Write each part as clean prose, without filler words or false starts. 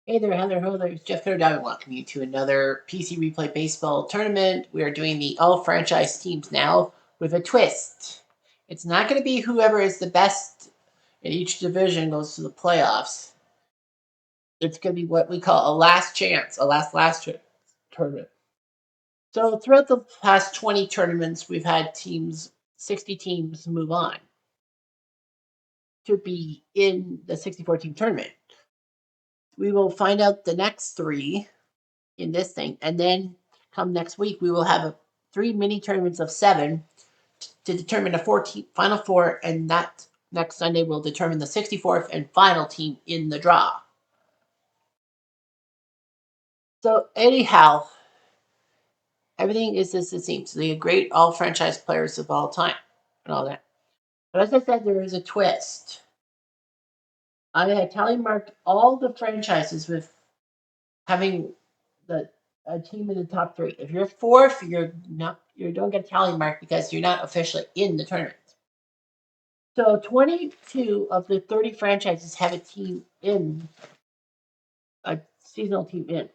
Hey there, Heather Holler. It's Jeff Codell. Welcome you to another PC Replay Baseball tournament. We are doing the all franchise teams now with a twist. It's not going to be whoever is the best in each division goes to the playoffs. It's going to be what we call a last chance, a last tournament. So throughout the past 20 tournaments, we've had 60 teams move on to be in the 64 team tournament. We will find out the next three in this thing. And then come next week, we will have three mini tournaments of seven to determine the final four. And that next Sunday will determine the 64th and final team in the draw. So, anyhow, everything is as it seems. So they are great all franchise players of all time and all that. But as I said, there is a twist. I had tally marked all the franchises with having the a team in the top three. If you're fourth, you don't get a tally mark because you're not officially in the tournament. So 22 of the 30 franchises have a team in a seasonal team in.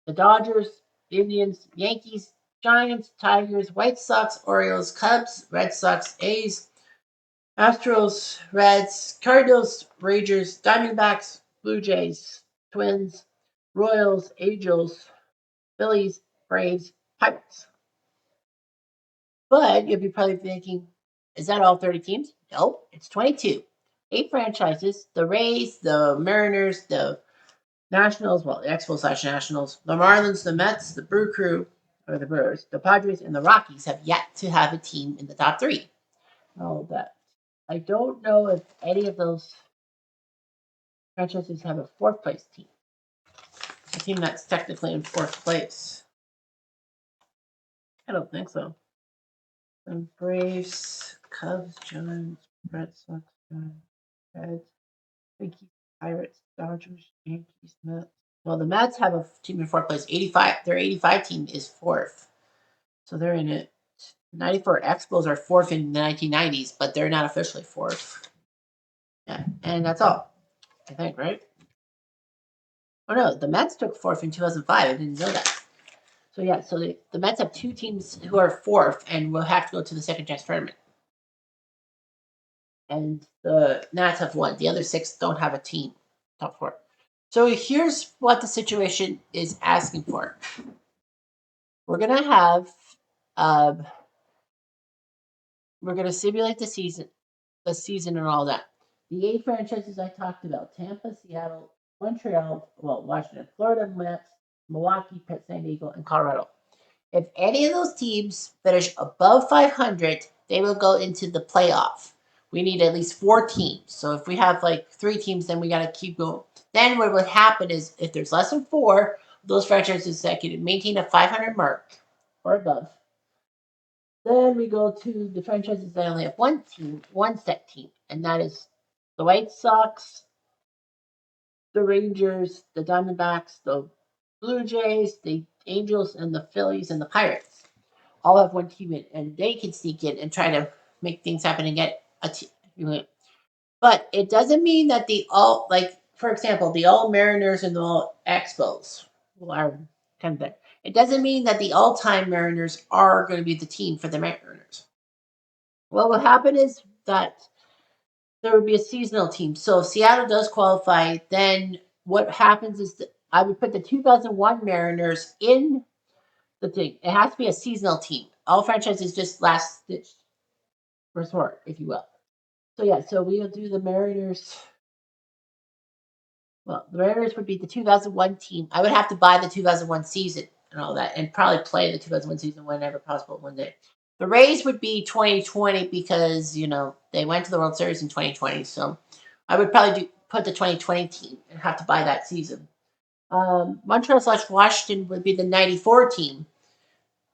The Dodgers, Indians, Yankees, Giants, Tigers, White Sox, Orioles, Cubs, Red Sox, A's, Astros, Reds, Cardinals, Rangers, Diamondbacks, Blue Jays, Twins, Royals, Angels, Phillies, Braves, Pirates. But you'll be probably thinking, is that all 30 teams? No, it's 22. 8 franchises: the Rays, the Mariners, the Nationals, well, the Expos/Nationals, the Marlins, the Mets, the Brew Crew, or the Brewers, the Padres, and the Rockies have yet to have a team in the top three. All that. I don't know if any of those franchises have a fourth place team, a team that's technically in fourth place. I don't think so. And Braves, Cubs, Giants, Red Sox, Reds, Yankees, Pirates, Dodgers, Yankees, Mets. Well, the Mets have a team in fourth place. 85. Their 85 team is fourth, so they're in it. 94 Expos are fourth in the 1990s, but they're not officially fourth. Yeah, and that's all. I think, right? Oh no, the Mets took fourth in 2005. I didn't know that. So yeah, so the Mets have two teams who are fourth and will have to go to the second chance tournament. And the Nats have one. The other six don't have a team. Top four. So here's what the situation is asking for. We're gonna have um, we're gonna simulate the season and all that. The 8 franchises I talked about: Tampa, Seattle, Montreal, well, Washington, Florida, Mets, Milwaukee, San Diego, and Colorado. If any of those teams finish above 500, they will go into the playoff. We need at least 4 teams. So if we have like 3 teams, then we got to keep going. Then what would happen is if there's less than 4, those franchises that can maintain a 500 mark or above, then we go to the franchises that only have one team, one set team, and that is the White Sox, the Rangers, the Diamondbacks, the Blue Jays, the Angels, and the Phillies and the Pirates. All have one team in, and they can sneak in and try to make things happen and get a team. But it doesn't mean that the all, like, for example, the all Mariners and the all Expos are kind of there. It doesn't mean that the all time Mariners are going to be the team for the Mariners. What will happen is that there would be a seasonal team. So if Seattle does qualify, then what happens is that I would put the 2001 Mariners in the thing. It has to be a seasonal team. All franchises just last stitch resort, if you will. So yeah, so we'll do the Mariners. Well, the Mariners would be the 2001 team. I would have to buy the 2001 season and all that, and probably play the 2001 season whenever possible one day. The Rays would be 2020 because they went to the World Series in 2020. So I would probably put the 2020 team and have to buy that season. Montreal/Washington would be the 94 team.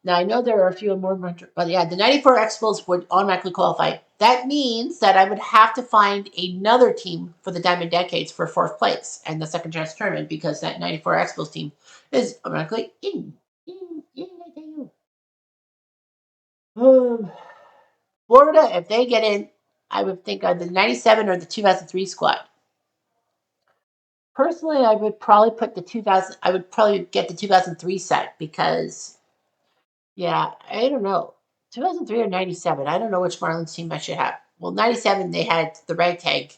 Now I know there are a few more, but yeah, the 94 Expos would automatically qualify. That means that I would have to find another team for the Diamond Decades for fourth place and the second chance tournament because that 94 Expos team is automatically in. Florida, if they get in, I would think of the 97 or the 2003 squad. Personally, I would probably put the 2000. I would probably get the 2003 set because, yeah, I don't know, 2003 or 97. I don't know which Marlins team I should have. Well, 97 they had the ragtag.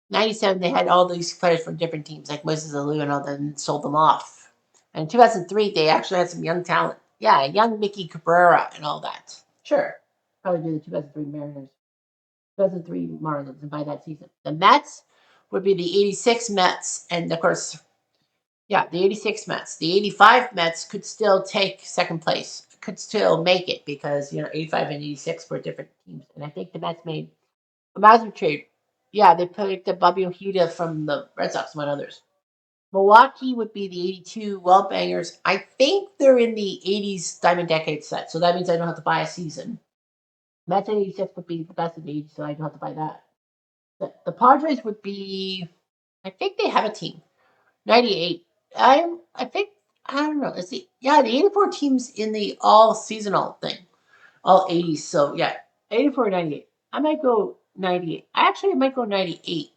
97 they had all these players from different teams like Moses Alou and all that, and sold them off. And in 2003 they actually had some young talent. Yeah, young Mickey Cabrera and all that. Sure, probably do the 2003 Mariners. 2003 Marlins and by that season. The Mets would be the 86 Mets, and of course, yeah, the 86 Mets. The 85 Mets could still take second place, could still make it because, 85 and 86 were different teams. And I think the Mets made a massive trade. Yeah, they picked up Bobby Ojeda from the Red Sox, among others. Milwaukee would be the 82 Well Bangers. I think they're in the 80s Diamond Decade set, so that means I don't have to buy a season. Mets 86 would be the best of the 80s, so I don't have to buy that. The Padres would be, I think they have a team. 98. I think, I don't know. Let's see. Yeah, the 84 teams in the all seasonal thing, all 80s. So, yeah, 84 or 98. I might go 98. I might go 98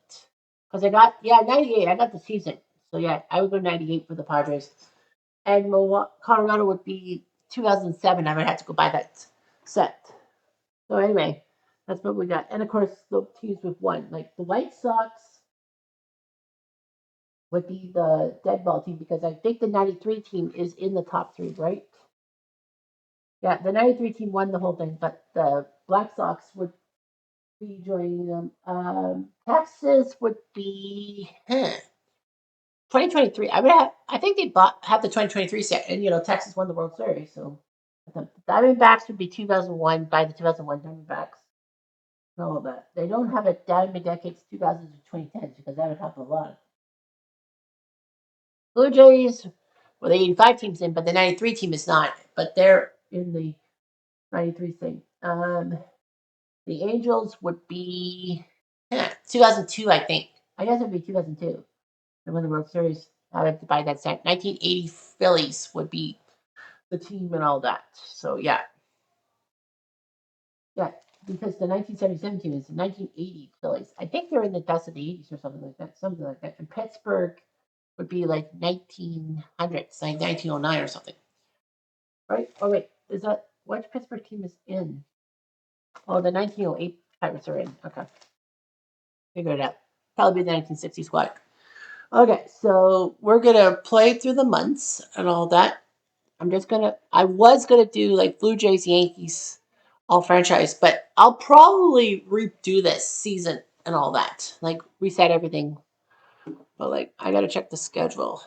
because I got, yeah, 98. I got the season. So, yeah, I would go 98 for the Padres. And Colorado would be 2007. I might have to go buy that set. So, anyway, that's what we got. And of course, the teams with one, like the White Sox would be the dead ball team because I think the 93 team is in the top three, right? Yeah, the 93 team won the whole thing, but the Black Sox would be joining them. Texas would be 2023. I think they have the 2023 set, and Texas won the World Series, so the Diamondbacks would be 2001 by the 2001 Diamondbacks. And all of that. They don't have a Diamond Decades 2000s to 2010s because that would help a lot. Blue Jays, well, the 85 team's in, but the 93 team is not. But they're in the 93 thing. The Angels would be 2002, I think. I guess it would be 2002. They won the World Series. I have to buy that set. 1980 Phillies would be the team and all that. So, yeah. Yeah, because the 1977 team is the 1980 Phillies. I think they're in the dust of the 80s or something like that. Something like that. And Pittsburgh would be like 1900s, like 1909 or something. Right? Oh, wait. Is that what Pittsburgh team is in? Oh, the 1908 Pirates are in. Okay. Figure it out. Probably be the 1960 squad. Okay, so we're going to play through the months and all that. I was going to do like Blue Jays, Yankees, all franchise, but I'll probably redo this season and all that. Like reset everything. But like, I got to check the schedule.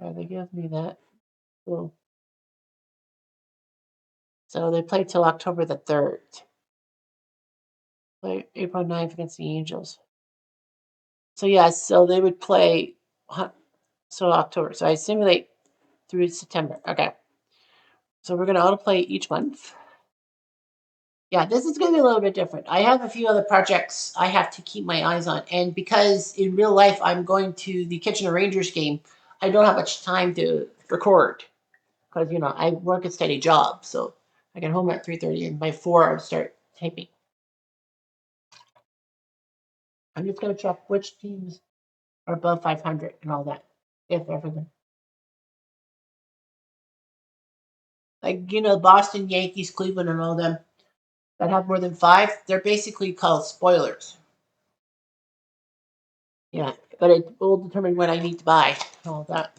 They give me that. Cool. So they play till October the 3rd. Play April 9th against the Angels. So yeah, so they would play so October. So I simulate through September. Okay. So we're gonna autoplay each month. Yeah, this is gonna be a little bit different. I have a few other projects I have to keep my eyes on, and because in real life I'm going to the Kitchener Rangers game, I don't have much time to record because I work a steady job, so I get home at 3:30, and by 4 I start taping. I'm just gonna check which teams are above 500 and all that, if everything. Like Boston, Yankees, Cleveland, and all them that have more than 5, they're basically called spoilers. Yeah, but it will determine what I need to buy and all that.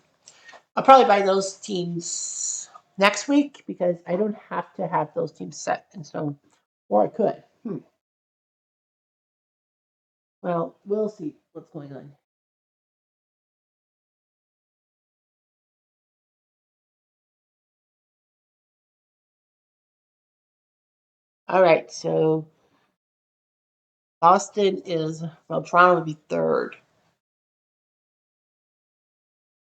I'll probably buy those teams next week because I don't have to have those teams set in stone, or I could. Well, we'll see what's going on. All right, so Boston Toronto would be 3rd.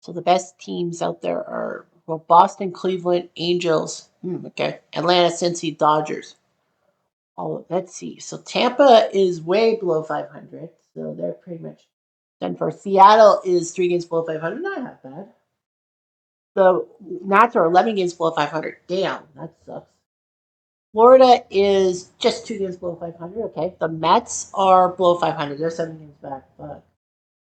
So the best teams out there are Boston, Cleveland, Angels, okay, Atlanta, Cincy, Dodgers. Let's see. So Tampa is way below 500, so they're pretty much done for. Seattle is 3 games below 500, not half bad. The Nats are 11 games below 500. Damn, that sucks. Florida is just 2 games below 500. Okay, the Mets are below 500. They're 7 games back. But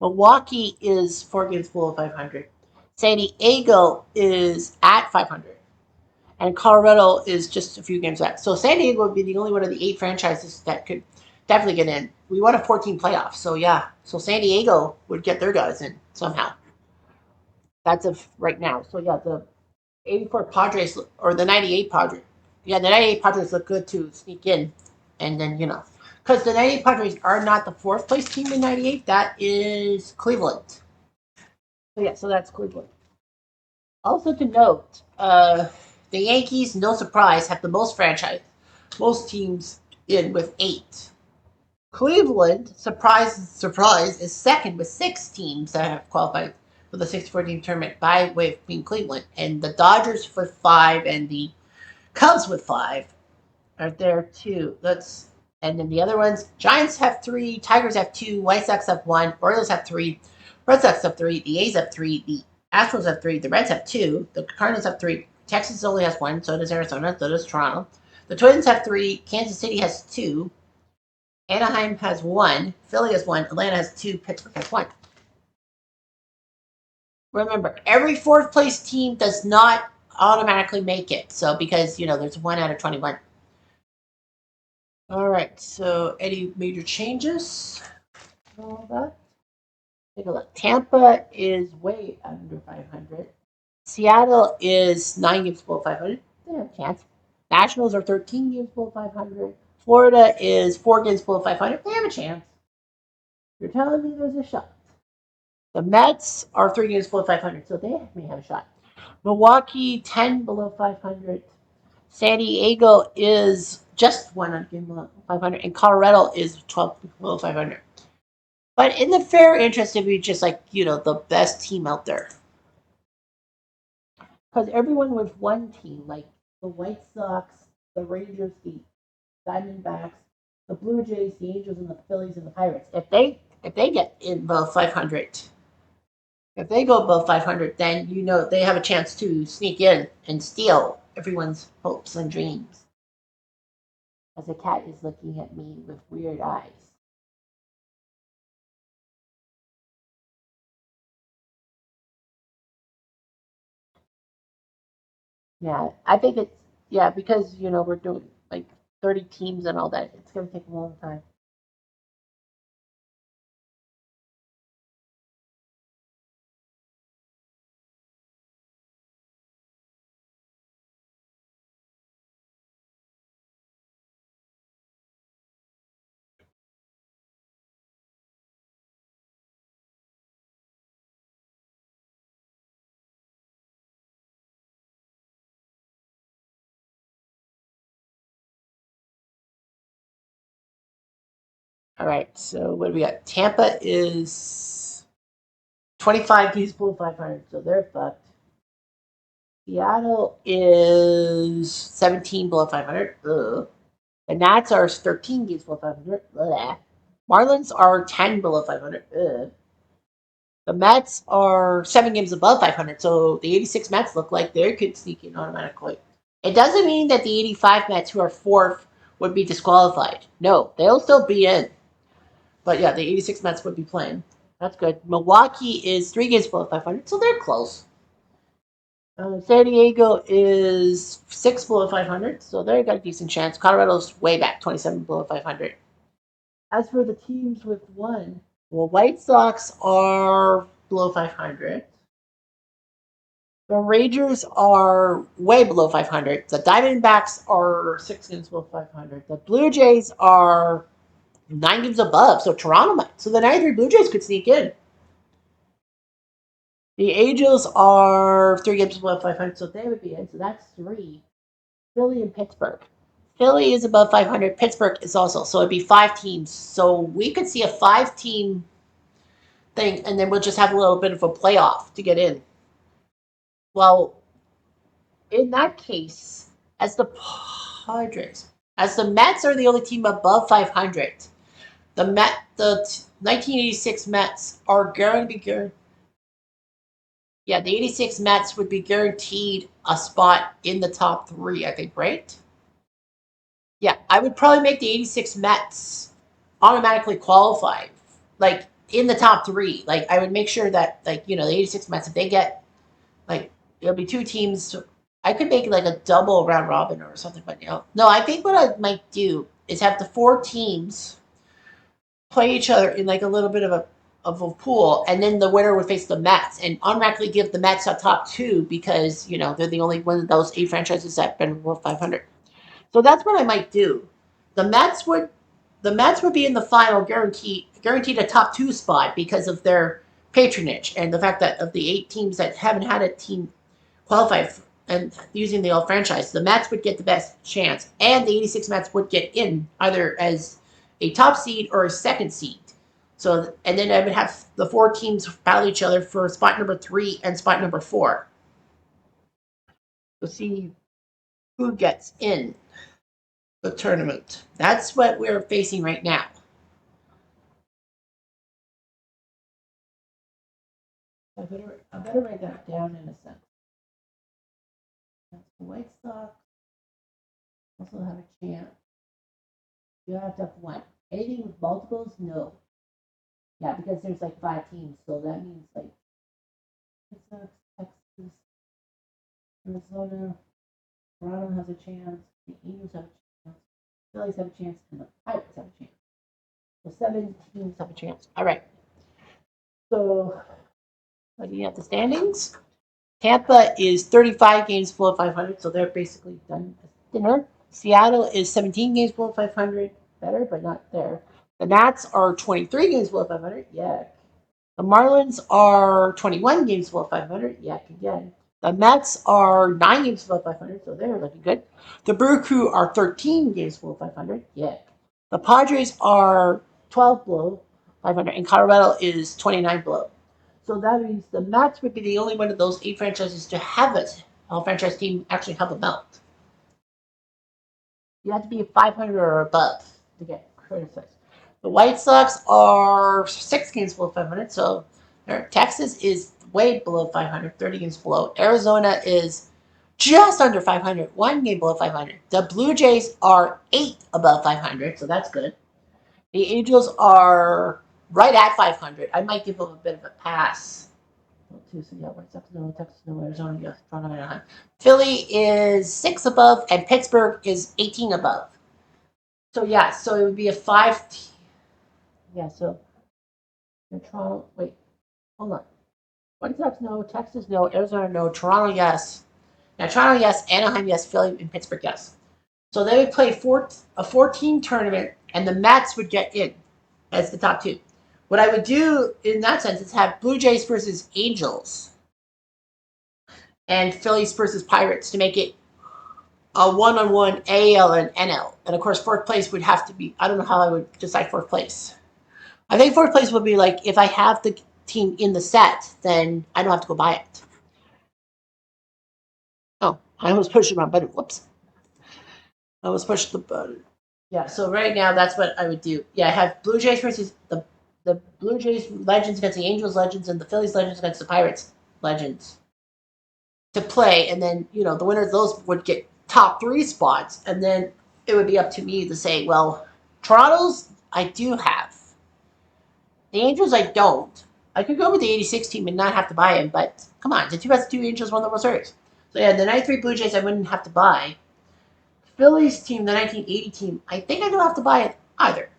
Milwaukee is 4 games below 500. San Diego is at 500, and Colorado is just a few games back. So San Diego would be the only one of the 8 franchises that could definitely get in. We won a 14 playoff, so yeah. So San Diego would get their guys in somehow. That's of right now. So yeah, the 84 Padres or the 98 Padres. Yeah, the 98 Padres look good to sneak in, and then because the 98 Padres are not the fourth place team in 98. That is Cleveland. So yeah, so that's Cleveland. Also to note, the Yankees, no surprise, have the most teams in with 8. Cleveland, surprise, surprise, is second with 6 teams that have qualified for the 64-team tournament by way of being Cleveland, and the Dodgers with 5 and the Cubs with 5 are there too. And then the other ones: Giants have 3, Tigers have 2, White Sox have 1, Orioles have 3, Red Sox have 3, the A's have 3, the Astros have 3, the Reds have 2, the Cardinals have 3, Texas only has 1, so does Arizona, so does Toronto. The Twins have 3, Kansas City has 2, Anaheim has 1, Philly has 1, Atlanta has 2, Pittsburgh has 1. Remember, every fourth place team does not automatically make it. So because there's 1 out of 21. All right. So any major changes? All that. Take a look. Tampa is way under 500. Seattle is 9 games below 500. They have a chance. Nationals are 13 games below 500. Florida is 4 games below 500. They have a chance. You're telling me there's a shot. The Mets are 3 games below 500, so they may have a shot. Milwaukee, 10 below 500. San Diego is just 1 below 500, and Colorado is 12 below 500. But in the fair interest, it'd be just like, the best team out there. Because everyone with one team, like the White Sox, the Rangers, the Diamondbacks, the Blue Jays, the Angels, and the Phillies and the Pirates, if they get in above 500, if they go above 500, then they have a chance to sneak in and steal everyone's hopes and dreams. As a cat is looking at me with weird eyes. Yeah, I think it's because we're doing like 30 teams and all that. It's gonna take a long time. All right, so what do we got? Tampa is 25 games below 500, so they're fucked. Seattle is 17 below 500. Ugh. The Nats are 13 games below 500. Ugh. Marlins are 10 below 500. Ugh. The Mets are 7 games above 500, so the 86 Mets look like they could sneak in automatically. It doesn't mean that the 85 Mets, who are fourth, would be disqualified. No, they'll still be in. But yeah, the 86 Mets would be playing. That's good. Milwaukee is 3 games below 500, so they're close. San Diego is 6 below 500, so they got a decent chance. Colorado's way back, 27 below 500. As for the teams with 1, well, White Sox are below 500. The Rangers are way below 500. The Diamondbacks are 6 games below 500. The Blue Jays are 9 games above, so Toronto might. So the 93 Blue Jays could sneak in. The Angels are 3 games above 500, so they would be in. So that's 3. Philly and Pittsburgh. Philly is above 500. Pittsburgh is also. So it'd be 5 teams. So we could see a 5-team thing, and then we'll just have a little bit of a playoff to get in. Well, in that case, as the Padres, as the Mets are the only team above 500, the 1986 Mets are going to be guaranteed. Yeah, the 86 Mets would be guaranteed a spot in the top 3, I think, right? Yeah, I would probably make the 86 Mets automatically qualify, like in the top three. Like I would make sure that, like, the 86 Mets, if they get, like, it'll be two teams. I could make like a double round robin or something, but no. I think what I might do is have the four teams play each other in like a little bit of a pool, and then the winner would face the Mets, and automatically give the Mets a top two because they're the only one of those eight franchises that been worth 500. So that's what I might do. The Mets would the Mets would be in the final, guaranteed a top two spot because of their patronage and the fact that of the eight teams that haven't had a team qualify and using the old franchise, the Mets would get the best chance, and the 86 Mets would get in either as a top seed or a second seed. So, and then I would have the four teams battle each other for spot number 3 and spot number 4. We'll see who gets in the tournament. That's what we're facing right now. I better write that down in a sense. That's the White Sox also have a chance. You have to have one. Anything with multiples, no. Yeah, because there's like 5 teams, so that means like Texas, Arizona, Toronto has a chance, the Angels have a chance, Phillies have a chance, and the Pirates have a chance. So 7 teams have a chance. All right. So looking at the standings, Tampa is 35 games below 500, so they're basically done as dinner. Seattle is 17 games below 500, better, but not there. The Nats are 23 games below 500. Yeah. The Marlins are 21 games below 500. Yeah, again. The Mets are 9 games below 500, so they're looking good. The Brew Crew are 13 games below 500. Yeah. The Padres are 12 below 500, and Colorado is 29 below. So that means the Mets would be the only one of those 8 franchises to have it. A franchise team actually have a belt. You have to be 500 or above to get criticized. The White Sox are 6 games below 500, so Texas is way below 500, 30 games below. Arizona is just under 500, 1 game below 500. The Blue Jays are 8 above 500, so that's good. The Angels are right at 500. I might give them a bit of a pass. So yeah, White Sox no, Texas no, Arizona yes, Toronto Anaheim. Philly is 6 above, and Pittsburgh is 18 above. So yeah, so it would be a 5. Yeah, so Toronto. Wait, hold on. White Sox no, Texas no, Arizona no, Toronto yes. Now Toronto yes, Anaheim yes, Philly and Pittsburgh yes. So they would play a 14 tournament, and the Mets would get in as the top two. What I would do in that sense is have Blue Jays versus Angels and Phillies versus Pirates to make it a one-on-one AL and NL. And of course, fourth place would have to be. I don't know how I would decide fourth place. I think fourth place would be like if I have the team in the set, then I don't have to go buy it. Oh, I almost pushed the wrong button. Whoops. I almost pushed the button. Yeah, so right now that's what I would do. Yeah, I have Blue Jays versus the Blue Jays Legends against the Angels Legends and the Phillies Legends against the Pirates Legends to play, and then the winner of those would get top 3 spots, and then it would be up to me to say, well, Toronto's I do have, the Angels I don't. I could go with the 86 team and not have to buy him, but come on, the 2002 Angels won the World Series. So yeah, the 93 Blue Jays I wouldn't have to buy. Phillies team, the 1980 team, I think I don't have to buy it either.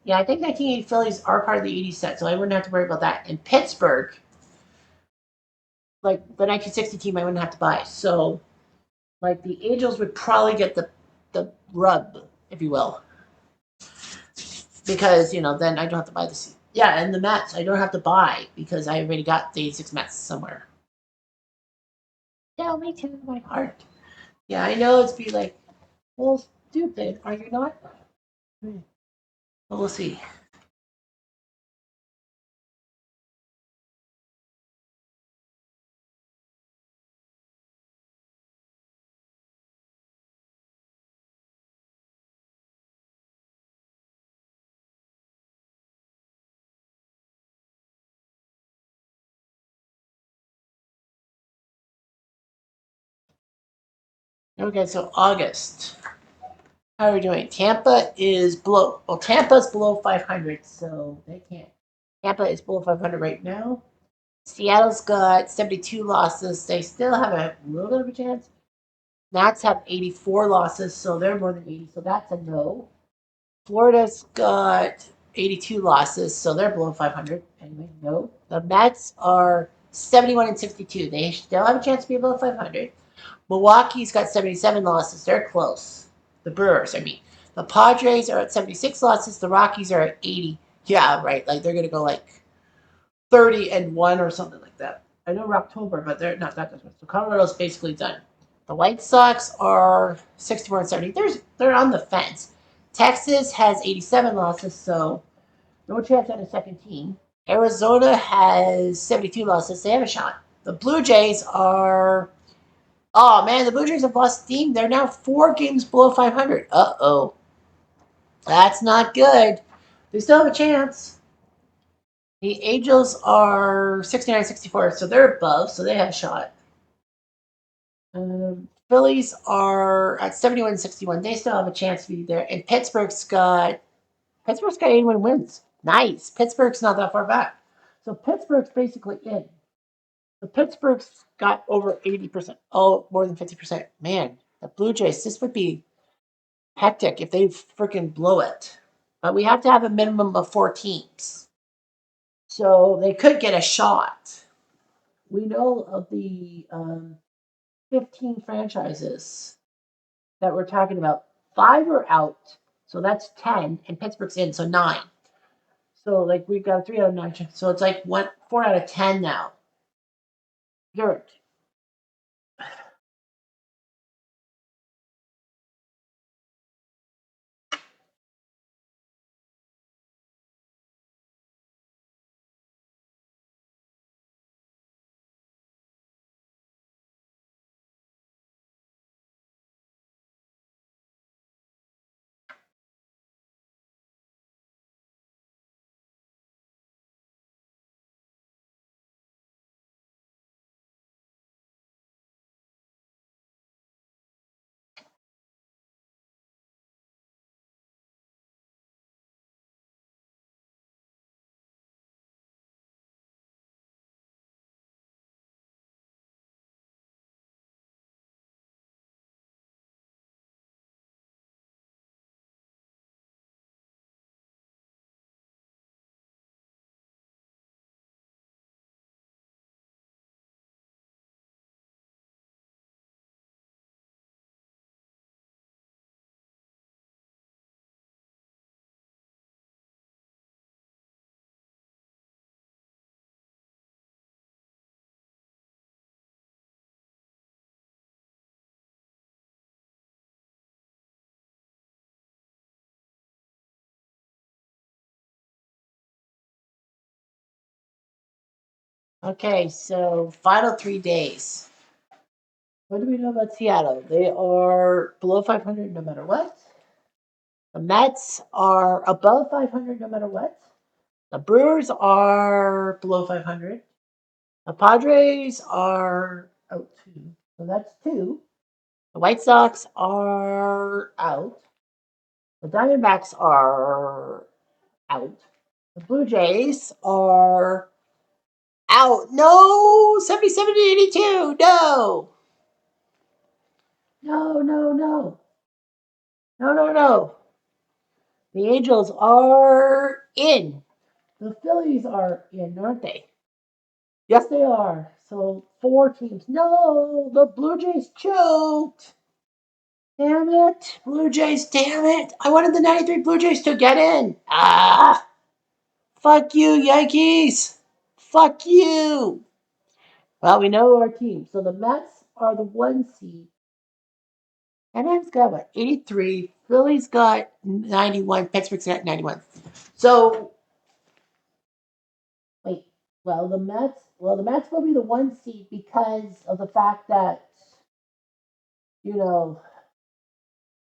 Yeah, I think 1980 Phillies are part of the 80 set, so I wouldn't have to worry about that. In Pittsburgh, like the 1960 team, I wouldn't have to buy. So, like the Angels would probably get the rub, if you will, because then I don't have to buy the. Yeah, and the Mets I don't have to buy because I already got the 86 Mets somewhere. Yeah, me too. My heart. Yeah, I know it's be like, well, stupid. Are you not? Well, we'll see. Okay, so August. How are we doing? Tampa is below. Well, Tampa's below 500, so they can't. Tampa is below 500 right now. Seattle's got 72 losses. They still have a little bit of a chance. Nats have 84 losses, so they're more than 80, so that's a no. Florida's got 82 losses, so they're below 500. Anyway, no. The Mets are 71 and 62. They still have a chance to be above 500. Milwaukee's got 77 losses. They're close. The Brewers, I mean. The Padres are at 76 losses. The Rockies are at 80. Yeah, right. Like they're going to go like 30 and 1 or something like that. I know October, but they're not that much. So Colorado's basically done. The White Sox are 64 and 70. They're on the fence. Texas has 87 losses, so no chance at a second team. Arizona has 72 losses. They have a shot. The Blue Jays are. Oh man, the Blue Jays have lost steam. They're now 4 games below 500. Uh oh. That's not good. They still have a chance. The Angels are 69 64, so they're above, so they have a shot. Phillies are at 71 61. They still have a chance to be there. And Pittsburgh's got 81 wins. Nice. Pittsburgh's not that far back. So Pittsburgh's basically in. So Pittsburgh's got over 80%. Oh, more than 50%. Man, the Blue Jays, this would be hectic if they freaking blow it. But we have to have a minimum of 4 teams. So they could get a shot. We know of the 15 franchises that we're talking about. 5 are out, so that's 10, and Pittsburgh's in, so 9. So like we've got a 3 out of 9, so it's like 4 out of 10 now. You're okay. So final 3 days. What do we know about Seattle? They are below 500 no matter what. The Mets are above 500 no matter what. The Brewers are below 500. The Padres are out 2. So that's 2. The White Sox are out. The Diamondbacks are out. The Blue Jays are out. No! 77 to 82. No! No, no, no. No, no, no. The Angels are in. The Phillies are in, aren't they? Yes, they are. So 4 teams. No, the Blue Jays choked. Damn it. Blue Jays, damn it. I wanted the 93 Blue Jays to get in. Ah. Fuck you, Yankees. Fuck you. Well, we know our team. So the Mets are the 1 seed. Anaheim's got what? 83. Philly's got 91. Pittsburgh's got 91. So, wait. Well, the Mets will be the 1 seed because of the fact that, you know,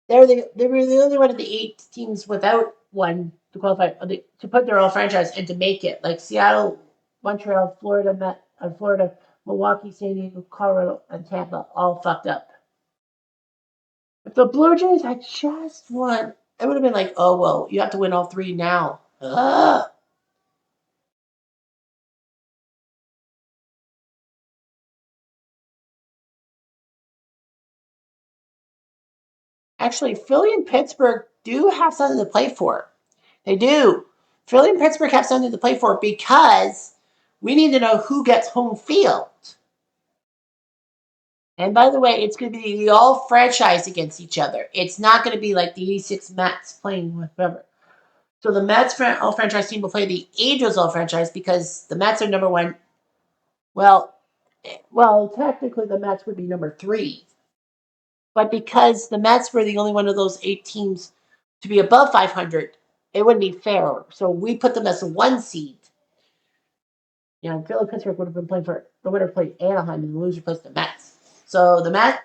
they were the only one of the 8 teams without one to qualify to put their all franchise and to make it. Like Seattle, Montreal, Florida, Milwaukee, San Diego, Colorado, and Tampa all fucked up. If the Blue Jays had just won, it would have been like, oh, well, you have to win all three now. Ugh. Actually, Philly and Pittsburgh do have something to play for. They do. Philly and Pittsburgh have something to play for because we need to know who gets home field. And by the way, it's going to be the all franchise against each other. It's not going to be like the 86 Mets playing with whoever. So the Mets all franchise team will play the Angels all franchise because the Mets are number one. Well, technically the Mets would be number 3. But because the Mets were the only one of those 8 teams to be above 500, it wouldn't be fair. So we put them as a 1 seed. Philly Pittsburgh would have been playing for the winner played Anaheim and the loser plays the Mets. So the Mets,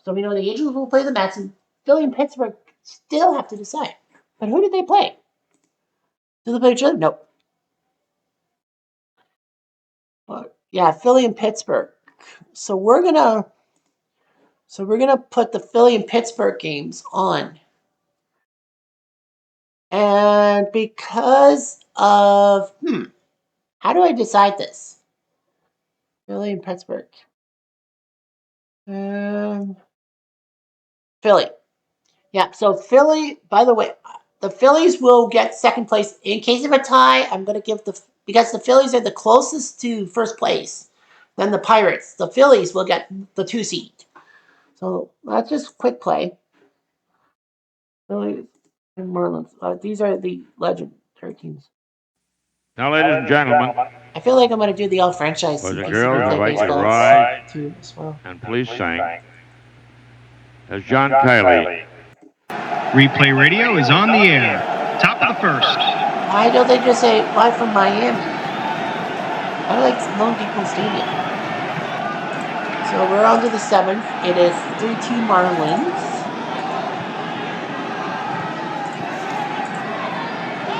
so we know the Angels will play the Mets, and Philly and Pittsburgh still have to decide. But who did they play? Do they play each other? Nope. But yeah, Philly and Pittsburgh. So we're gonna put the Philly and Pittsburgh games on. And because of how do I decide this? Philly and Pittsburgh. Philly. Yeah, so Philly, by the way, the Phillies will get second place. In case of a tie, I'm going to give because the Phillies are the closest to first place than the Pirates. The Phillies will get the 2 seed. So that's just quick play. Phillies and Marlins. These are the legendary teams. Now, ladies and gentlemen, I feel like I'm going to do the all franchise. boys and girls, invite you to ride too, as well. and please sing as John Kiley. Replay Radio is on the air. Top of the first. Why don't they just say live from Miami? I like Lone Depot Stadium. So we're on to the 7th. It is 3-2 Marlins.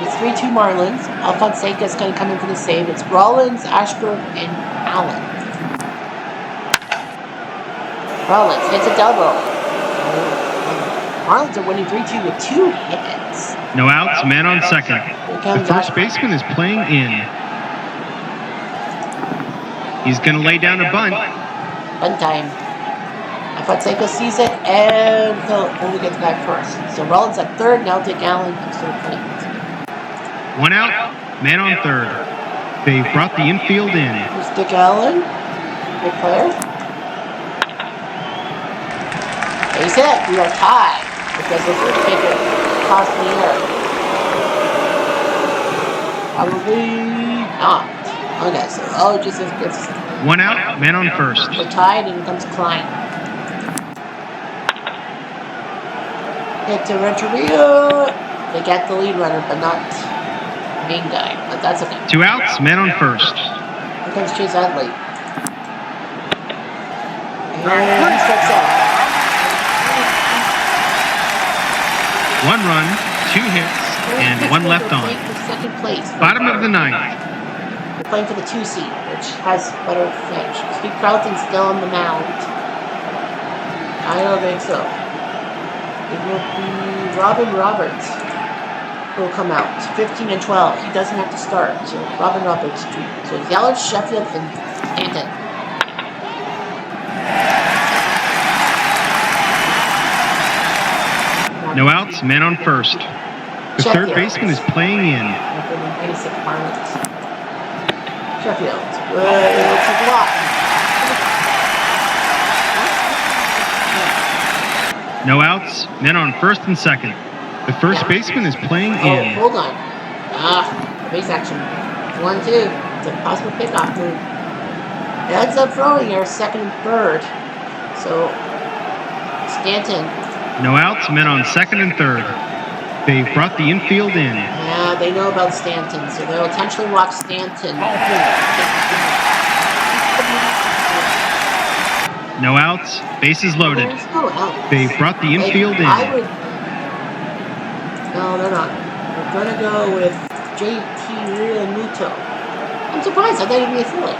It's 3-2 Marlins. Alfonseca is going to come in for the save. It's Rollins, Ashburn, and Allen. Rollins hits a double. Marlins are winning 3-2 with 2 hits. No outs, man on second. The first baseman is playing in. He's going to lay down a bunt. Bunt time. Alfonseca sees it, and he'll only get the guy first. So Rollins at third, now Dick Allen to the plate. 1 out, man on third. They brought the infield in. Here's Dick Allen. Good player. Base hit. We are tied because this would take a costly error. Probably not. Okay, so just gets 1 out, man on first. We're tied, and it comes Klein. Hit to Renteria. They get the lead runner, but not main guy. But that's okay. 2 outs, man on first. Here comes Chase Utley. And he strikes out. 1 run, 2 hits, and 1 left on. Second place. Bottom of the 9th. They're playing for the 2 seed, which has better finish. Steve Carlton's still on the mound. I don't think so. It will be Robin Roberts who will come out. 15 and 12. He doesn't have to start. So Robin Roberts. So it's Yelich, Sheffield, and Stanton. No outs, man on first. The third baseman is playing in. 86 Marlins. Sheffield. It's a block. No outs, men on first and second. The first baseman is playing in. Hold on. Base action. 1-2. It's a possible pickoff move. Heads up throwing here, second and third. So, Stanton. No outs, men on second and third. They brought the infield in. Yeah, they know about Stanton, so they'll intentionally walk Stanton. No outs, bases loaded. No outs. They brought the infield in. No, they're not. We're going to go with JT Realmuto. I'm surprised. I thought he'd be a Philly.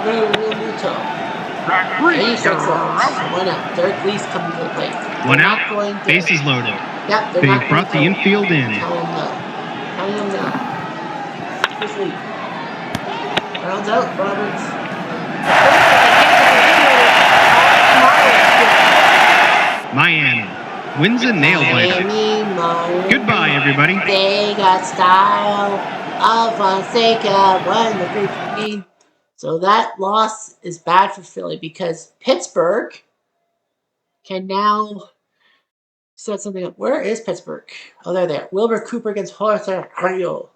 We're going to go with Realmuto. He strikes out. 1 out. Derek Lee's coming to the plate. One They're out, not going to. bases loaded. Yep, they're They not brought the going to infield in. tell him no. Telling him no. Just leave. Rounds out, Roberts. Miami wins a nail biter. Miami. Goodbye, everybody. They got style. Fonseca won the 3-2 game. So that loss is bad for Philly because Pittsburgh can now set something up. Where is Pittsburgh? Oh, they're there. Wilbur Cooper against Jose Arroyo.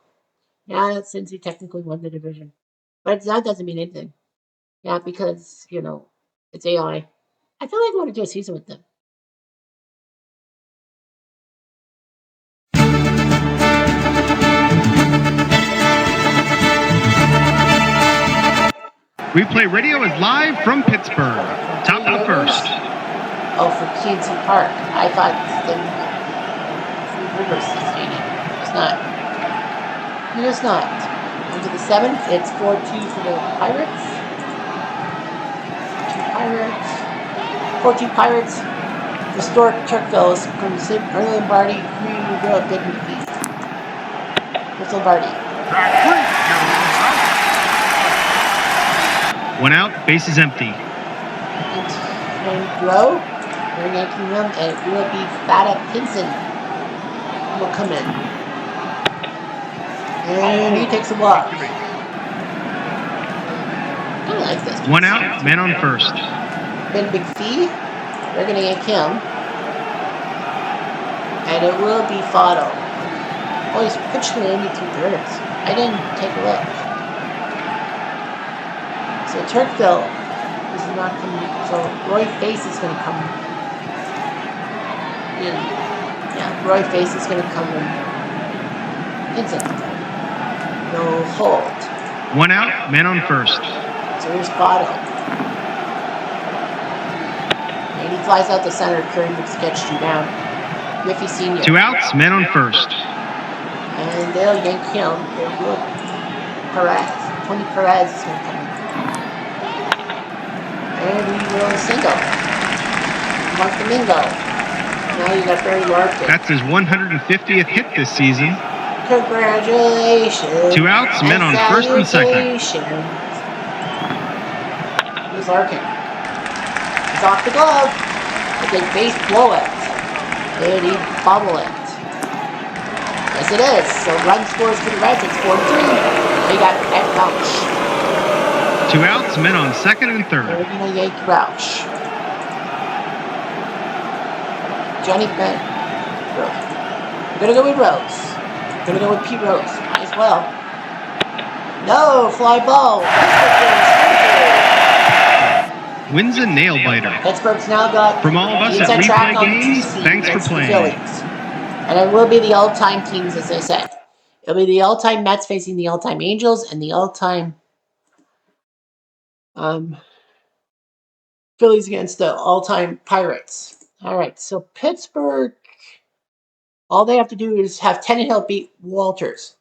Yeah, since he technically won the division. But that doesn't mean anything. Yeah, because, it's AI. I feel like I want to do a season with them. Replay Radio is live from Pittsburgh. Top of the first. Oh, for PNC Park. I thought the Three Rivers Stadium. It's not. It is not. On to the 7th. It's 4-2 for the Pirates. 4-2 Pirates. Historic Turkville is from Earl Lombardi. Community Road, Goodman East. Chris Lombardi. One out, bases empty. And Grow. We're yanking them, and it will be Fata Pinson who will come in. And he takes a walk. I like this. One out, man on first. Ben Big Fee. They're going to yank him. And it will be Fado. Oh, he's pitched in 82 thirds. I didn't take a look. So Turkville is not coming. So Roy Face is going to come in. Yeah, Roy Face is going to come in. Vincent. No hold. One out, man on first. So here's Fado. And he flies out the center. Curry sketched you down. Griffey Sr. 2 outs, man on first. And they'll yank him. It will Perez. Tony Perez is going to come in. And he will single. Mark Domingo. Now you got Barry Larkin. That's his 150th hit this season. Congratulations. 2 outs, men on first and second. Here's Larkin. He's off the glove. But they base blow it. And he bobble it. Yes, it is. So run scores for the Reds. It's 4-3. They got Ed Couch. 2 outs, men on second and third. They're going to yank Roush. Johnny Ben. Rose. I'm going to go with Rose. I'm going to go with Pete Rose. Might as well. No, fly ball. Wins a nail biter. Pittsburgh's now got From all of us at Replay Games, thanks for playing. And it will be the all-time teams, as I said. It'll be the all-time Mets facing the all-time Angels and the all-time Phillies against the all-time Pirates. All right, so Pittsburgh, all they have to do is have Tannehill beat Walters.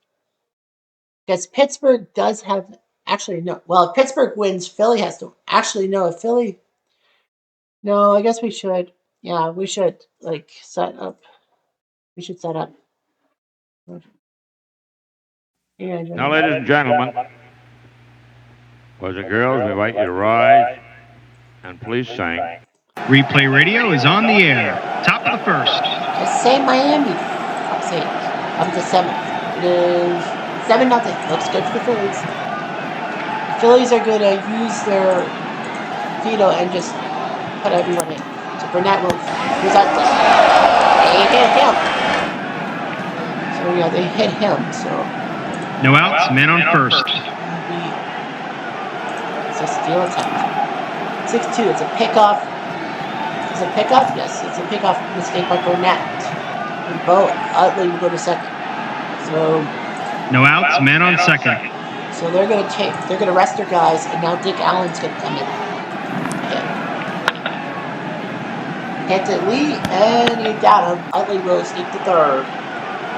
Because Pittsburgh does have, actually, no. Well, if Pittsburgh wins, Philly has to. Actually, no, if Philly, no, I guess we should. Yeah, we should, set up. We should set up. Yeah, Now, ladies and gentlemen, boys and girls, we invite you to rise and please sing. Replay Radio is on the air. Top of the first. Just say Miami. Fuck's sake. Up to 7th. It is 7-0. Looks good for the Phillies. The Phillies are going to use their veto and just put everyone in. So Burnett will result this. They hit him. So yeah, they hit him. So No outs, men on first. it's a steal attempt. 6-2. It's a pickoff. Is it a pickoff? Yes, it's a pickoff mistake by Burnett. And Bo Utley will go to second. So No outs, men on second. So they're gonna rest their guys, and now Dick Allen's gonna come in. Hit to Lee, and he got him. Utley will sneak to third.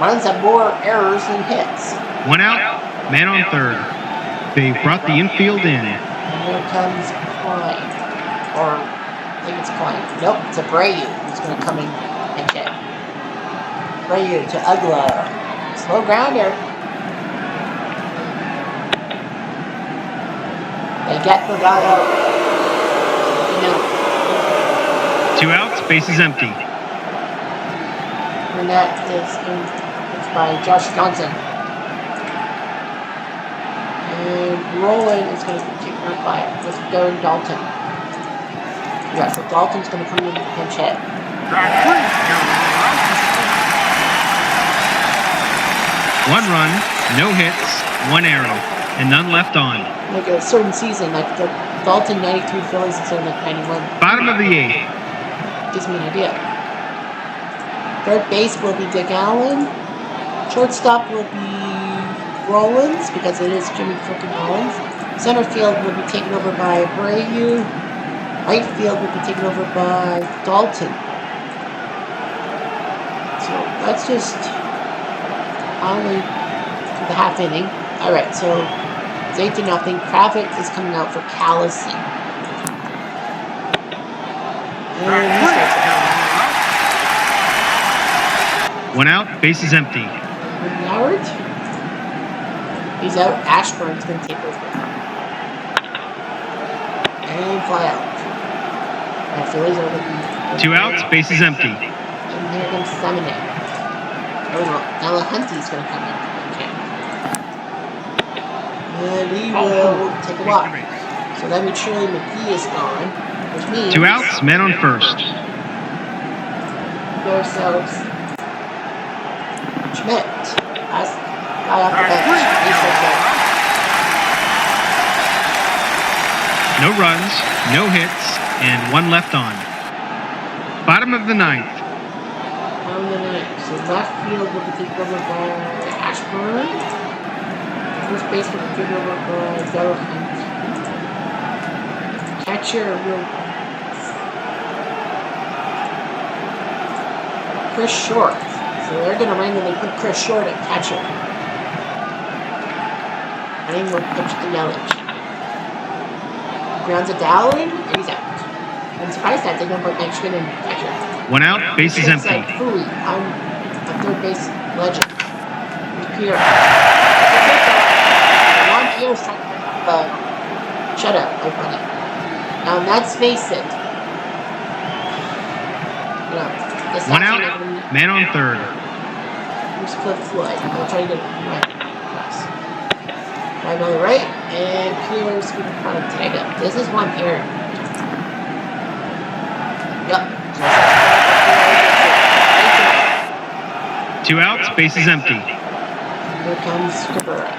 Runs have more errors than hits. 1 out, man on third. They brought the infield in. And here comes Klein. Or I think it's Klein. Nope, it's Abreu who's going to come in and hit. Right here to Ugla. Slow grounder. They get Bergato. No. 2 outs, bases empty. And that is by Josh Johnson. And Roland is going to be taken up by with Darren Dalton. Yeah, so Dalton's going to come in and pinch hit. 1 run, no hits, 1 error, and none left on. Like a certain season, like the Dalton 93 Phillies instead of like 91. Bottom of the 8th. Gives me an idea. Third base will be Dick Allen. Shortstop will be Rollins, because it is Jimmy freaking Rollins. Center field will be taken over by Abreu. Right field will be taken over by Dalton. So that's just only the half inning. Alright, so it's 8-0. Kravitz is coming out for Callison. And he's got 1 out, bases empty. Howard. He's out. Ashburn's going to take over. And fly out. And Phillies are looking. 2 outs, bases empty. And here comes Seminary. Oh no, Delahunty's going to come in. Okay. And he will take a walk. So that means Shirley McGee is gone. Which means 2 outs, men on first. ourselves Schmidt. As guy off the bench. He's right there. No runs, no hits, and 1 left on. Bottom of the 9th. On the ninth. So left field will be taken over by Ashburn. First base will be taken over by Delahunt. Catcher will Chris Short. So they're going to randomly put Chris Short at catcher. And he will pitch to Yelich. Grounds it down, and he's out. I'm surprised that they don't put Mike Schmidt in catcher. 1 out, bases It's empty. like Fooey. I'm a third base legend. Here's Pierre. Juan Pierre's trying to bring up the shutout, my buddy. Now, let's face it. You know, this 1 out, man on third. Here's Cliff Floyd. I'll try to get it right across. Right on the right, and Pierre's going to kind of tag up. This is Juan Pierre. Yep. 2 outs, bases empty. Here comes Cabrera.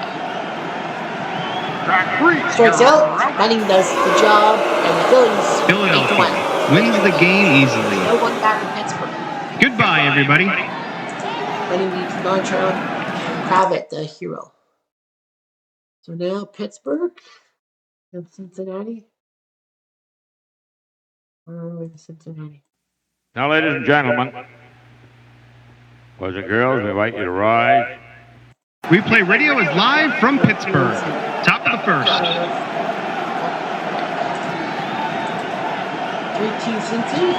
Strikes out. Manning does the job, and the Phillies 8-1. Philadelphia wins the game easily. No one back in Pittsburgh. Goodbye, everybody. Manning beats Montreal and Kravitz, the hero. So now Pittsburgh and Cincinnati. Where are we? Cincinnati. Now, ladies and gentlemen, boys and girls, we invite you to rise. Replay Radio is live from Pittsburgh. Top of the first. 3-2 Cincy.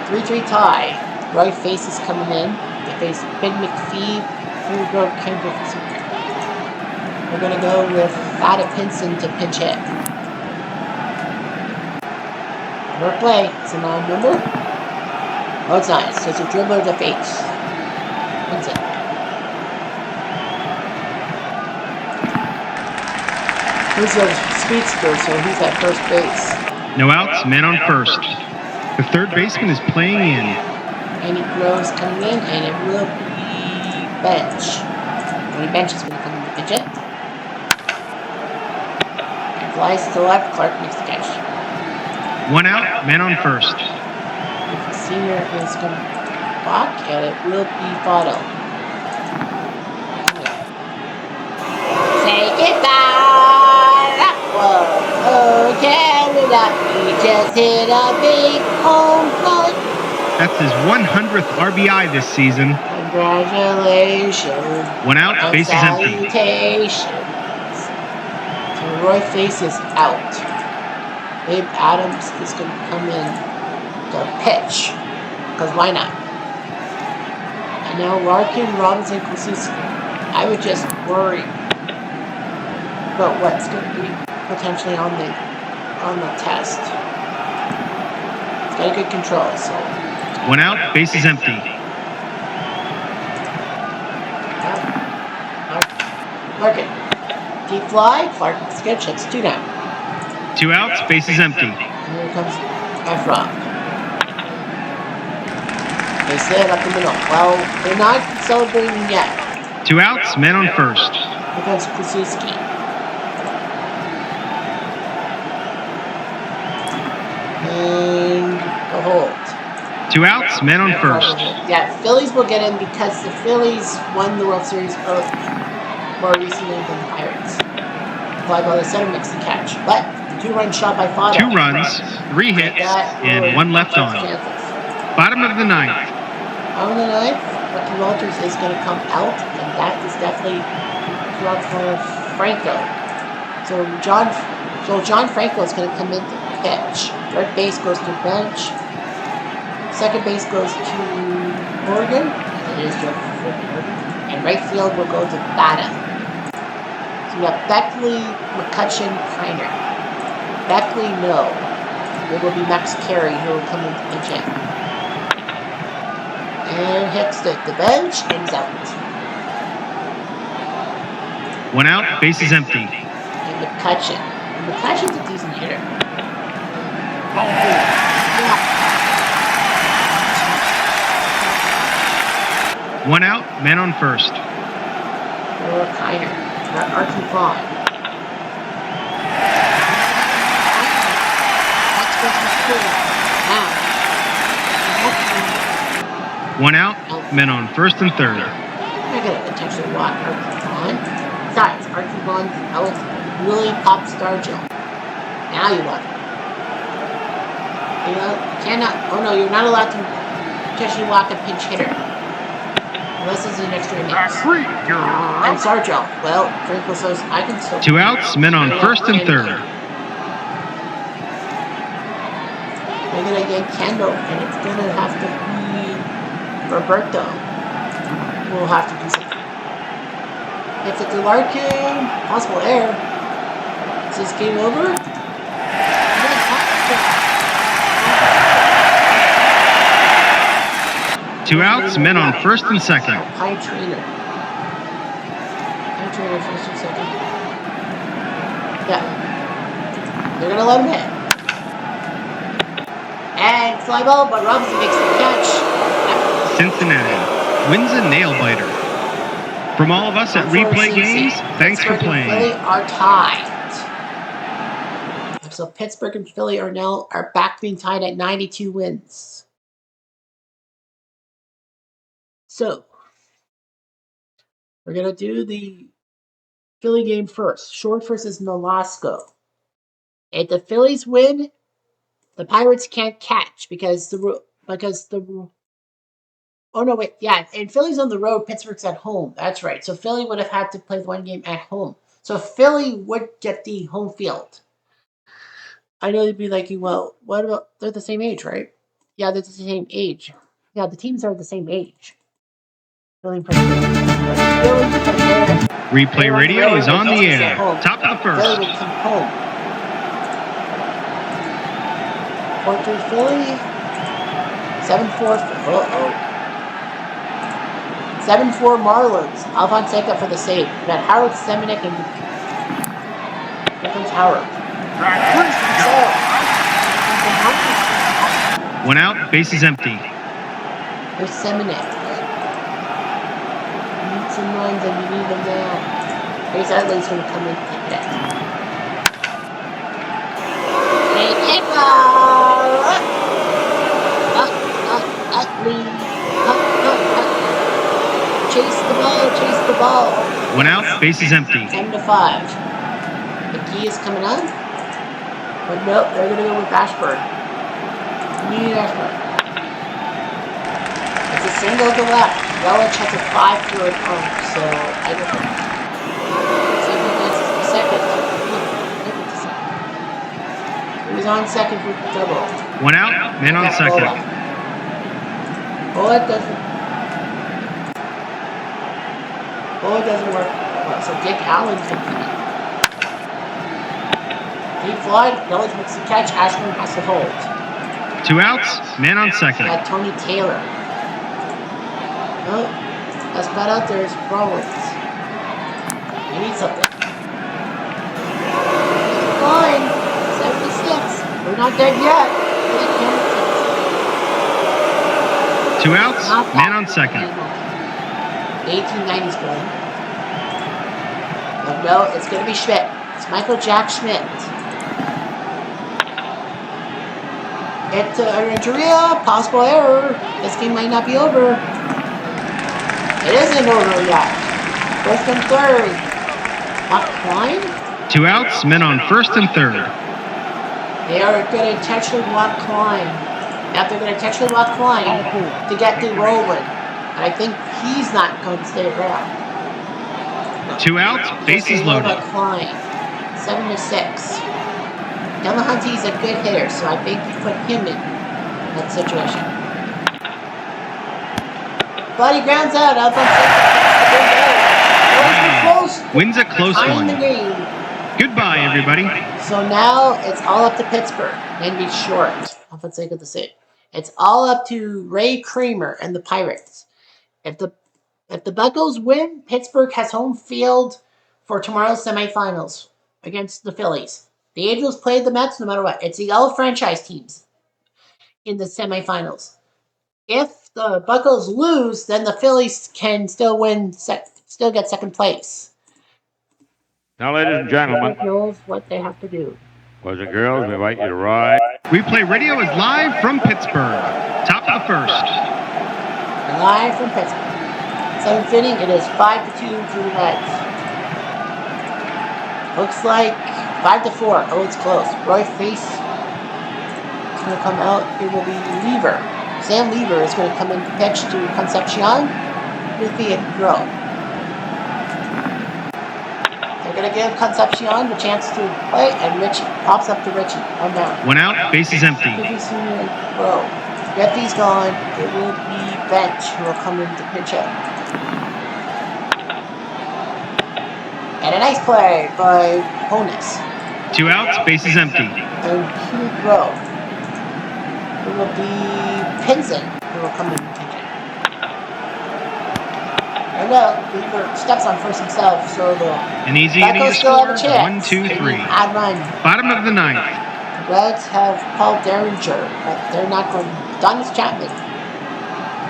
3-3 tie. Roy Face is coming in. They face Ben McPhee, Fulgrove, Kendrick, and Super. We're going to go with Fada Pinson to pinch hit. Number play. It's a non-number. Oh, it's nice. So it's a dribbler to face. Pinson. He's a speedster, so he's at first base. No outs, men on first. The third baseman is playing in. Andy Groves coming in, and it will be Bench. Tony Bench is going to come in to pitch it. And flies to the left. Clark makes the catch. 1 out, men on first. The senior is going to block, and it will be Votto. Say goodbye. That was Canada. He just hit a big home run. That's his 100th RBI this season. Congratulations. 1 out, And bases empty. salutations. So Roy Face is out. Abe Adams is going to come in to pitch. Because why not? And now Larkin, Robinson, Kosicki. I would just worry about what's going to be potentially on the test. It's got a good control, so. 1 out, bases empty. Larkin. Deep fly, Clark sketch, it's 2 down. 2 outs, bases empty. And here comes Efron. They sit up the middle. Well, they're not celebrating yet. 2 outs, men on first. Here comes Kosicki. And a hold. 2 outs, men on first. Yeah, Phillies will get in because the Phillies won the World Series more recently than the Pirates. Fly ball to center makes the catch. But the 2-run shot by Fado. 2 runs, 3 hits, and 1 left on. Bottom of the 9th. On the 9th, Lucky Walters is going to come out, and that is definitely drop for Franco. So John Franco is going to come in to pitch. Third base goes to bench. Second base goes to Morgan. It is Joe Morgan. And right field will go to Bada. So we have Beckley, McCutcheon, Kiner. Beckley, no. It will be Max Carey who will come in to pitch in. And hits the bench and he's out. 1 out, bases empty. And McCutcheon. And McCutcheon's a decent hitter. Yeah. 1 out, men on first. Or Kiner. Not Archie Vaughn. That's what's now. 1 out, men on first and third. I'm going to potentially walk Archie Vaughn. Besides, Archie Vaughn's out really pop star Jill. Now you walk him. You know, you cannot. Oh no, you're not allowed to potentially walk a pinch hitter. Unless it's an extra innings. And Sargent. Well, Franco says I can still. 2 outs, men on first and third. They're going to get Kendall, and it's going to have to be Roberto. We'll have to do something. If it's a Larkin, possible error. Is this game over? 2 outs, men on first and second. High trainer. High trainer, first and second. Yeah. They're going to let him hit. And fly ball, but Robinson makes the catch. Cincinnati wins a nail biter. From all of us at Replay Games, thanks for playing. Philly are tied. So Pittsburgh and Philly are back being tied at 92 wins. So we're gonna do the Philly game first. Short versus Nolasco. If the Phillies win, the Pirates can't catch because oh no, wait, yeah, and Philly's on the road, Pittsburgh's at home. That's right. So Philly would have had to play one game at home. So Philly would get the home field. I know they'd be like, well, what about, they're the same age, right? Yeah, they're the same age. Yeah, the teams are the same age. Philly and Pittsburgh. Replay Radio is on the air. Top of the Philly first. would come home. Porter Philly. 7-4. 7-4 Marlins. Alfonseca for the save. We got Howard Semenick and here comes Howard. 1 out, bases empty. There's Semenick. You need some runs and you need them now. Here's Utley's going to come in and take that. Utley. Chase the ball. 1 out, bases empty. 10-5. McGee is coming on. But nope, they're going to go with Ashburn. Need Ashburn. It's a single to left. Yelich has a 5-foot arm, so I don't know. See if he gets the second. 3 Who's on second for double? 1 out, man on second. Bullet doesn't. Bullet doesn't work. Well, so Dick Allen's going to come in. Deep fly. Yelich makes the catch. Ashburn has to hold. 2 outs, man on second. Got Tony Taylor. Oh, best bet out there is Rollins. He needs something. Fine. 76. We're not dead yet. 2 outs, man on second. 1890's going. But no, it's going to be Schmidt. It's Michael Jack Schmidt. It's Renteria, possible error. This game might not be over. It isn't over yet. First and third. Not Klein? 2 outs, men on first and third. They are going to intentionally walk Klein. Now they're going to intentionally walk Klein to get the rolling. And I think he's not going to stay around. 2 outs, bases loaded. Klein. 7-6. Delahunty's a good hitter, so I think you put him in that situation. But he grounds out. Wins a close one. The game. Goodbye, everybody. So now it's all up to Pittsburgh. Maybe short. If it's good to say. It's all up to Ray Kramer and the Pirates. If the Buccos win, Pittsburgh has home field for tomorrow's semifinals against the Phillies. The Angels played the Mets no matter what. It's the all franchise teams in the semifinals. If the Buccos lose, then the Phillies can still still get second place. Now, ladies and gentlemen, Knows what they have to do. boys and girls, we invite you to ride. Replay Radio is live from Pittsburgh. Top of the first. Live from Pittsburgh. 7th inning, it is 5-2 for the Reds. Looks like 5-4. Oh, it's close. Roy Face is going to come out. It will be Lever. Sam Lever is going to come in to pitch to Concepcion. With the throw. They're going to give Concepcion the chance to play, and Richie pops up to Richie. 1 down. 1 out, bases empty. Throw. Getty's gone. It will be Bench who will come in to pitch it. And a nice play by Honus. 2 outs, bases empty. And Hugh Grove. It will be Pinson who will come in and pitch it. And Weaver steps on first himself, so an easy inning to score. 1, 2, 3. Add run. Bottom of the ninth. The Reds have Paul Derringer, but they're not going. Donis Chapman,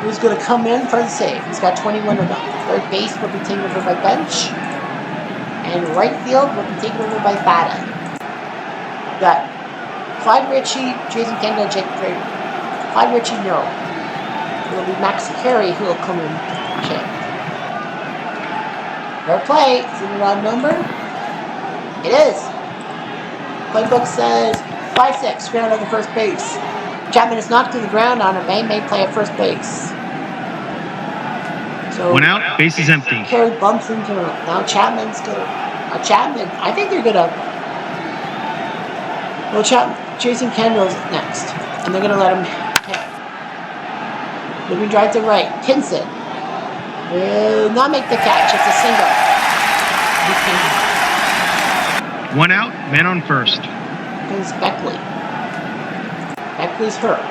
who's going to come in for the save. He's got 21 of them. Third base will be taken over by Bench. And right field will be taken over by Bada. We've got Clyde Ritchie, Jason Kendall, Jake Craver. Clyde Ritchie, no. It will be Max Carey who will come in to check. Fair play. Is it an odd number? It is. Playbook says 5-6, ground on the first base. Chapman is knocked to the ground on a may play at first base. So 1 out, base is empty. Carey bumps into him. Now Chapman's gonna. Chapman, I think they're gonna. Well, Jason Kendall's next, and they're gonna let him hit. Moving drive to right. Pinson will not make the catch. It's a single. 1 out, man on first. It's Beckley. Beckley's hurt.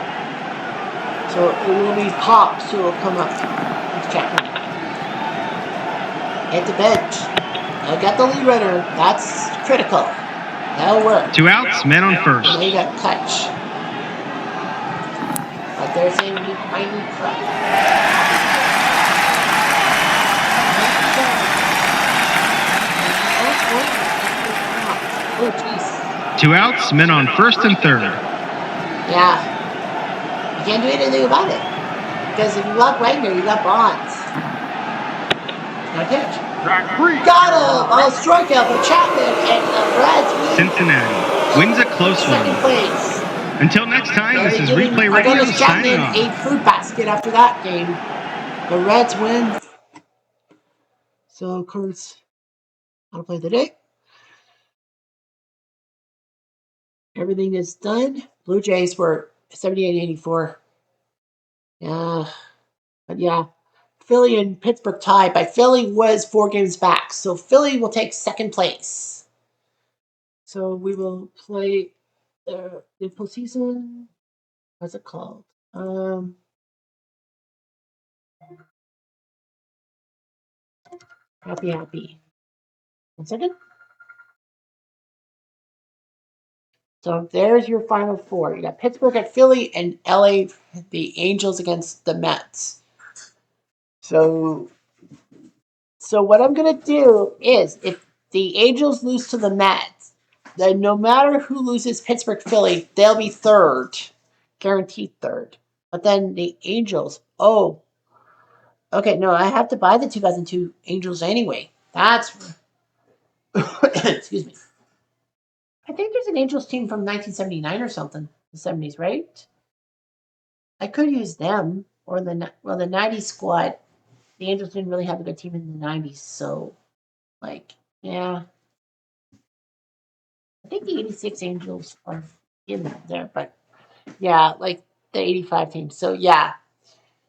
So it will be Pops who will come up with Chapman. At the bench. They'll get the lead runner. That's critical. That'll work. 2 outs, man on first. And they got touch. But they're saying we might need cut. Oh, jeez. 2 outs, men on first and third. Yeah. You can't do anything about it. Because if you lock Wagner, you got Bonds. Now catch. Got him! On a strikeout for Chapman, and the Reds win. Cincinnati wins a close Second one. place. Until next time, this is Replay Radio Adonis signing Chapman off. ate fruit basket after that game. The Reds win. So, of course, I'll play the day. Everything is done. Blue Jays were 78-84. Yeah, but yeah. Philly and Pittsburgh tied, but Philly was 4 games back. So Philly will take second place. So we will play the postseason. What's it called? Happy. 1 second. So there's your final 4. You got Pittsburgh at Philly and LA, the Angels against the Mets. So what I'm gonna do is if the Angels lose to the Mets, then no matter who loses Pittsburgh Philly, they'll be third. Guaranteed third. But then the Angels, okay, no, I have to buy the 2002 Angels anyway. That's excuse me. I think there's an Angels team from 1979 or something, the 70s, right? I could use them or the 90s squad. The Angels didn't really have a good team in the 90s, so yeah. I think the 86 Angels are in there, but yeah, like the 85 team. So yeah.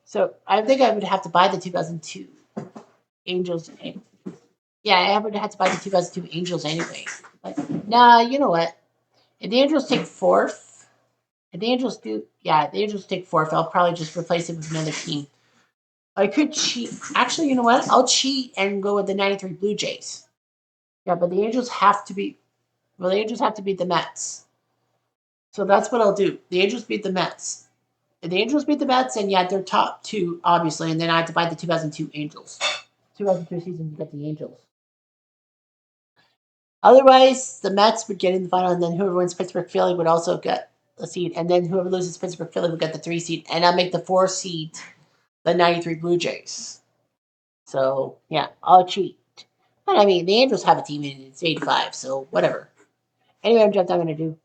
So I think I would have to buy the 2002 Angels. Yeah, I would have to buy the 2002 Angels anyway. But nah, you know what? If the Angels take 4th, if the Angels take 4th, I'll probably just replace it with another team. I could cheat. Actually, you know what? I'll cheat and go with the 93 Blue Jays. Yeah, but the Angels have to beat the Mets. So that's what I'll do. The Angels beat the Mets. If the Angels beat the Mets, and yeah, they're top 2, obviously, and then I have to buy the 2002 Angels. 2002 season, you get the Angels. Otherwise, the Mets would get in the final, and then whoever wins Pittsburgh Philly would also get a seed, and then whoever loses Pittsburgh Philly would get the 3 seed, and I'll make the 4 seed the 93 Blue Jays. So yeah, I'll cheat. But I mean, the Angels have a team and it's 85, so whatever. Anyway, I'm going to do.